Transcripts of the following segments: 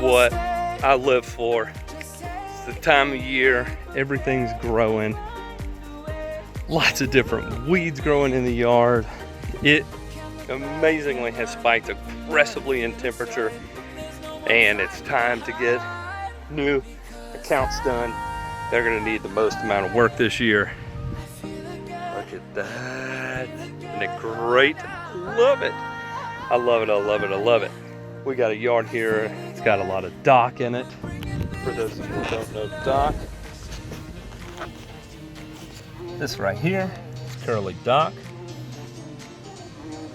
what I live for. It's the time of year, everything's growing. Lots of different weeds growing in the yard. It amazingly has spiked aggressively in temperature, and it's time to get new accounts done. They're gonna need the most amount of work this year. Look at that. Isn't it great? Love it. I love it, I love it, I love it. We got a yard here. It's got a lot of dock in it. For those of you who don't know dock, this right here is curly dock.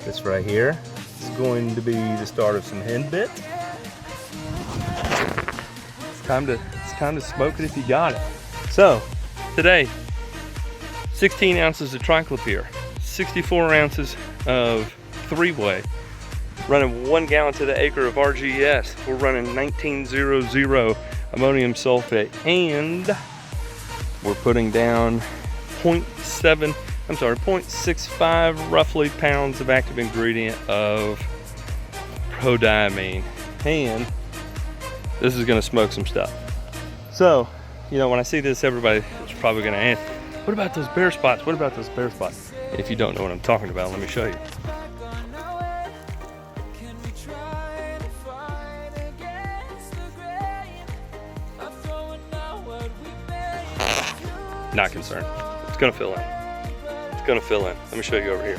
This right here is going to be the start of some hen bit. It's time to smoke it if you got it. So today, 16 ounces of triclopyr, 64 ounces of 3-way, running 1 gallon to the acre of RGS. We're running 1900 ammonium sulfate, and we're putting down 0.65 roughly pounds of active ingredient of prodiamine, and this is gonna smoke some stuff. So, you know, when I see this, everybody is probably gonna ask, what about those bare spots? What about those bare spots? If you don't know what I'm talking about, let me show you. Not concerned. It's gonna fill in. It's gonna fill in. Let me show you over here.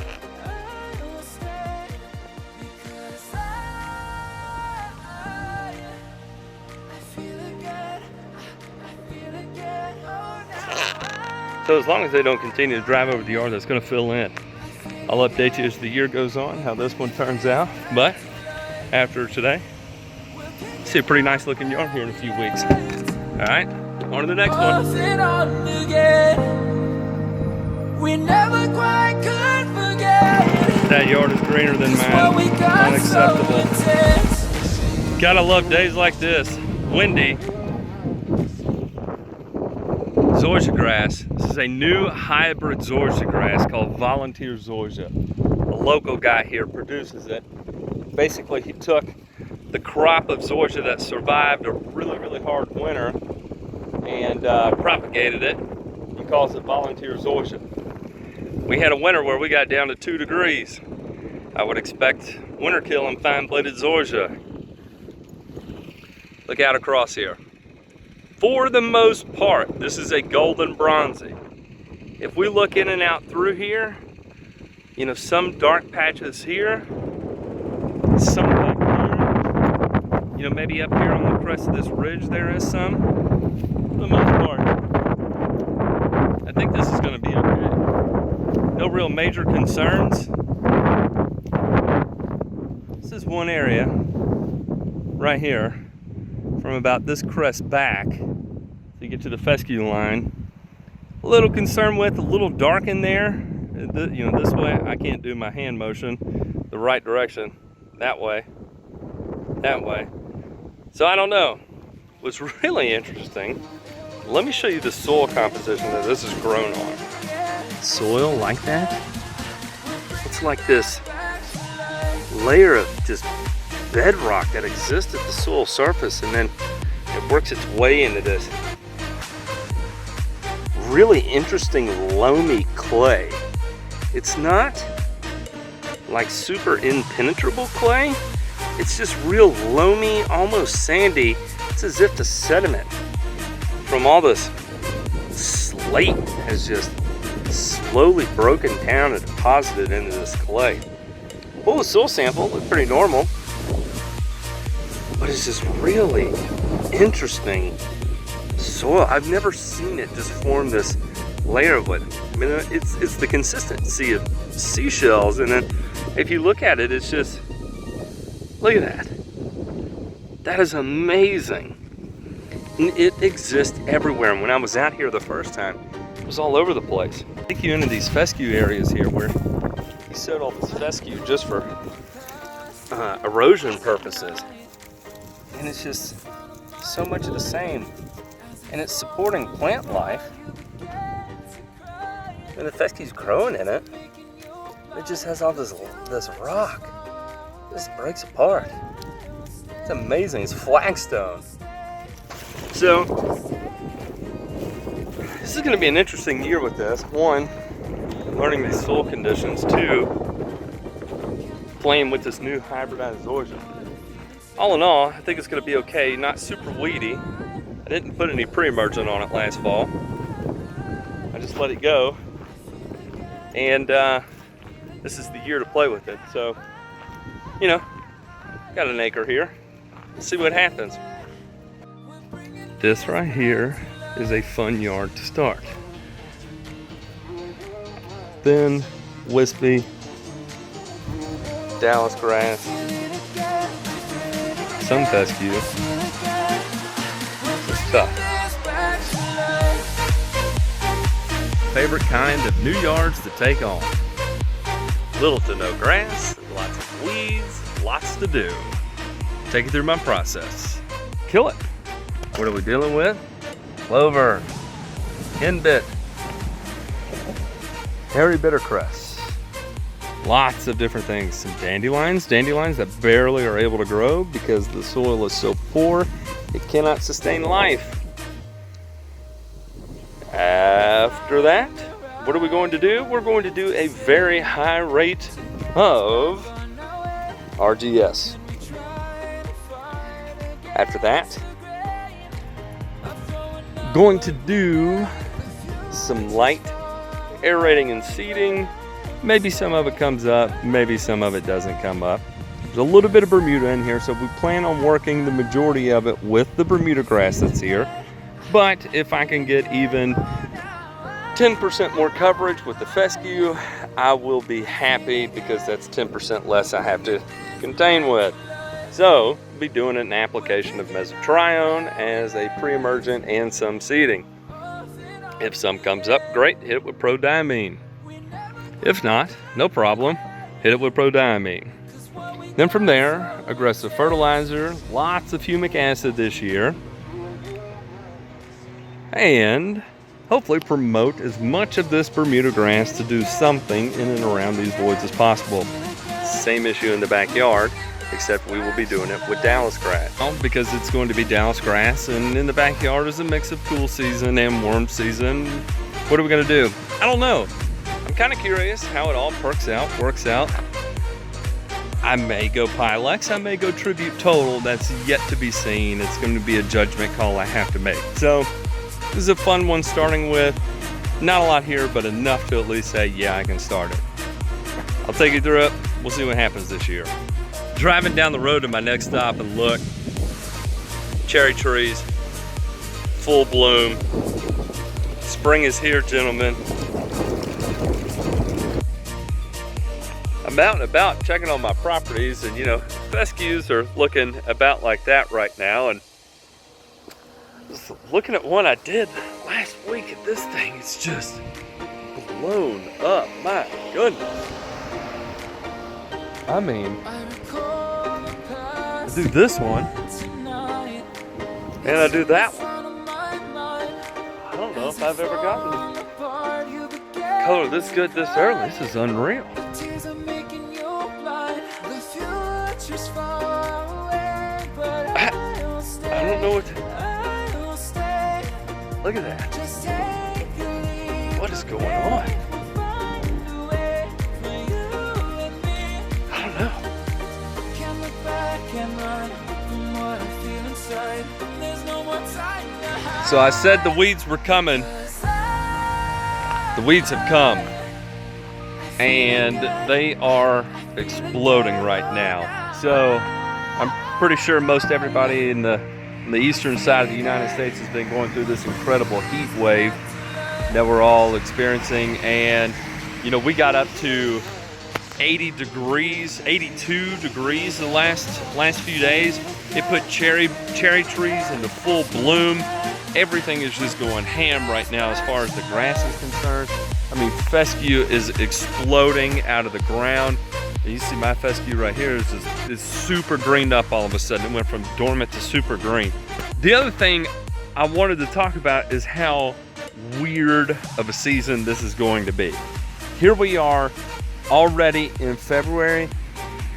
So as long as they don't continue to drive over the yard, that's gonna fill in. I'll update you as the year goes on, how this one turns out. But after today, see a pretty nice looking yard here in a few weeks. All right, on to the next one. We never quite could forget. That yard is greener than mine. Unacceptable. Gotta love days like this. Windy. Zoysia grass. This is a new hybrid zoysia grass called Volunteer Zoysia. A local guy here produces it. Basically, he took the crop of zoysia that survived a really, really hard winter and propagated it. He calls it Volunteer Zoysia. We had a winter where we got down to 2 degrees. I would expect winter kill in fine-bladed zoysia. Look out across here. For the most part, this is a golden bronzy. If we look in and out through here, you know, some dark patches here, some up here, you know, maybe up here on the crest of this ridge there is some. For the most part, I think this is going to be okay. No real major concerns. This is one area right here from about this crest back to get to the fescue line. A little concerned with, a little dark in there. You know, this way I can't do my hand motion the right direction. That way. So I don't know. What's really interesting, let me show you the soil composition that this is grown on. Soil like that? It's like this layer of just bedrock that exists at the soil surface, and then it works its way into this really interesting loamy clay. It's not like super impenetrable clay. It's just real loamy, almost sandy. It's as if the sediment from all this slate has just slowly broken down and deposited into this clay. Well, the soil sample looked pretty normal, but it's just really interesting soil. I've never seen it just form this layer of it. I mean, it's the consistency of seashells, and then if you look at it, it's just, look at that. That is amazing. And it exists everywhere. And when I was out here the first time, it was all over the place. I take you into these fescue areas here where he sowed all this fescue just for erosion purposes. And it's just so much of the same. And it's supporting plant life. And the fescue's growing in it. It just has all this rock. It just breaks apart. It's amazing, it's flagstone. So, this is gonna be an interesting year with this. One, learning these soil conditions. Two, playing with this new hybridized zoysia. All in all, I think it's gonna be okay, not super weedy. I didn't put any pre-emergent on it last fall. I just let it go. And this is the year to play with it. So, you know, got an acre here. Let's see what happens. This right here is a fun yard to start. Thin, wispy, Dallas grass, some fescue. It's tough. Favorite kind of new yards to take on. Little to no grass, lots of weeds, lots to do. Take you through my process. Kill it. What are we dealing with? Clover, henbit, hairy bittercress. Lots of different things. Some dandelions that barely are able to grow because the soil is so poor, it cannot sustain life. After that, what are we going to do? We're going to do a very high rate of RGS. After that, going to do some light aerating and seeding. Maybe some of it comes up, maybe some of it doesn't come up. There's a little bit of Bermuda in here, so we plan on working the majority of it with the Bermuda grass that's here. But if I can get even 10% more coverage with the fescue, I will be happy because that's 10% less I have to contain with. So, I'll be doing an application of mesotrione as a pre-emergent and some seeding. If some comes up, great, hit it with prodiamine. If not, no problem, hit it with prodiamine. Then from there, aggressive fertilizer, lots of humic acid this year, and hopefully promote as much of this Bermuda grass to do something in and around these voids as possible. Same issue in the backyard, except we will be doing it with Dallas grass. Because it's going to be Dallas grass, and in the backyard is a mix of cool season and warm season. What are we gonna do? I don't know. I'm kind of curious how it all works out. I may go Pilex, I may go Tribute Total. That's yet to be seen. It's going to be a judgment call I have to make. So this is a fun one starting with. Not a lot here, but enough to at least say, yeah, I can start it. I'll take you through it. We'll see what happens this year. Driving down the road to my next stop, and look, cherry trees, full bloom. Spring is here, gentlemen. I'm out and about checking on my properties, and you know, fescues are looking about like that right now. And just looking at one I did last week at this thing, it's just blown up. My goodness. I mean, I do this one, and I do that one. I don't know if I've ever gotten color this good this early. This is unreal. I don't know what to... Look at that. What is going on? I don't know. So I said the weeds were coming. The weeds have come. And they are exploding right now. So I'm pretty sure most everybody in the eastern side of the United States has been going through this incredible heat wave that we're all experiencing. And you know, we got up to 80 degrees, 82 degrees the last few days. It put cherry trees into full bloom. Everything is just going ham right now as far as the grass is concerned. I mean, fescue is exploding out of the ground. You see my fescue right here is super greened up all of a sudden. It went from dormant to super green. The other thing I wanted to talk about is how weird of a season this is going to be. Here we are already in February,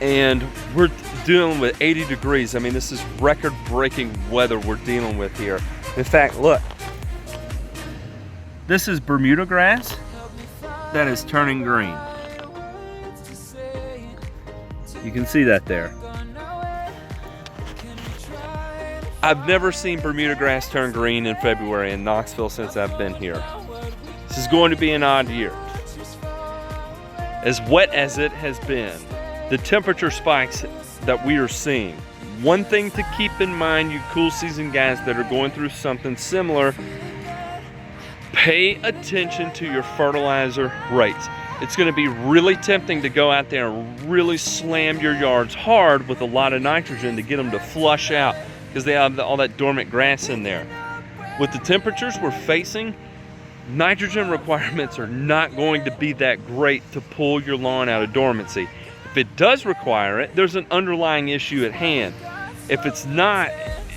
and dealing with 80 degrees. I mean, this is record-breaking weather we're dealing with here. In fact, look, this is Bermuda grass that is turning green. You can see that there. I've never seen Bermuda grass turn green in February in Knoxville since I've been here. This is going to be an odd year. As wet as it has been, the temperature spikes that we are seeing. One thing to keep in mind, you cool season guys that are going through something similar, pay attention to your fertilizer rates. It's going to be really tempting to go out there and really slam your yards hard with a lot of nitrogen to get them to flush out because they have all that dormant grass in there. With the temperatures we're facing, nitrogen requirements are not going to be that great to pull your lawn out of dormancy. If it does require it, there's an underlying issue at hand. If it's not,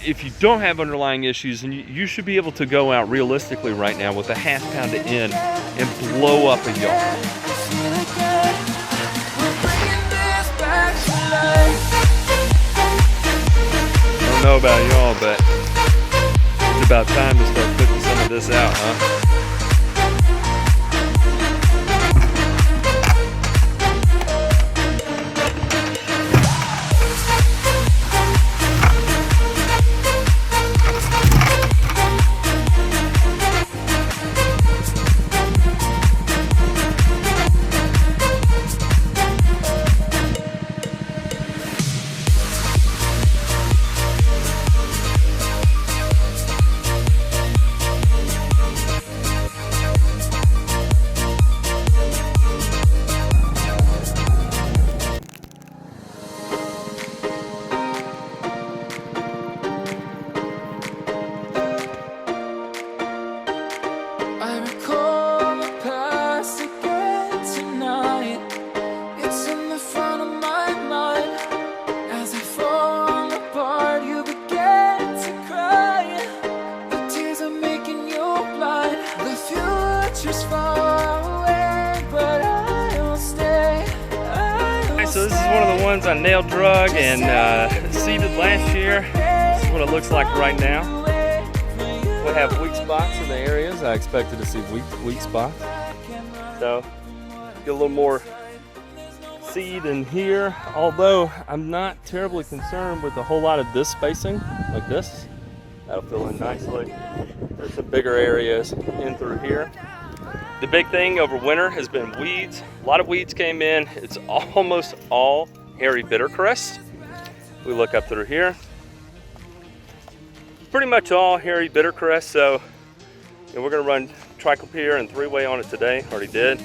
if you don't have underlying issues, then you should be able to go out realistically right now with a ½ pound to N and blow up a yard. I don't know about y'all, but it's about time to start putting some of this out, huh? So this is one of the ones I nail drug and seeded last year. This is what it looks like right now. We'll have weak spots in the areas. I expected to see weak spots. So get a little more seed in here, although I'm not terribly concerned with a whole lot of this spacing like this. That'll fill in nicely. There's some bigger areas in through here. The big thing over winter has been weeds. A lot of weeds came in. It's almost all hairy bittercrest. We look up through here. Pretty much all hairy bittercrest. So we're gonna run triclopyr and 3-way on it today. Already did.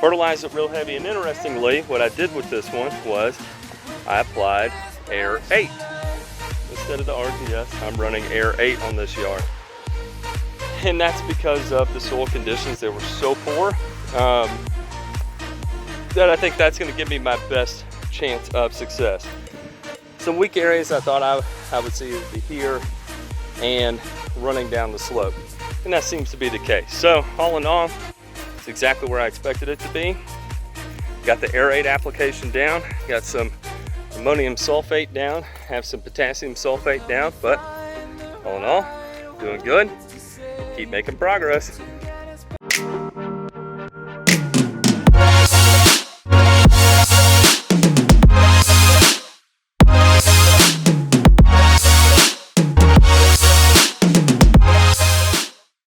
Fertilize it real heavy. And interestingly, what I did with this one was I applied Air 8. Instead of the RGS, I'm running Air 8 on this yard. And that's because of the soil conditions. They were so poor that I think that's gonna give me my best chance of success. Some weak areas I thought I would see would be here and running down the slope. And that seems to be the case. So all in all, it's exactly where I expected it to be. Got the Air 8 application down, got some ammonium sulfate down, have some potassium sulfate down, but all in all, doing good. Keep making progress.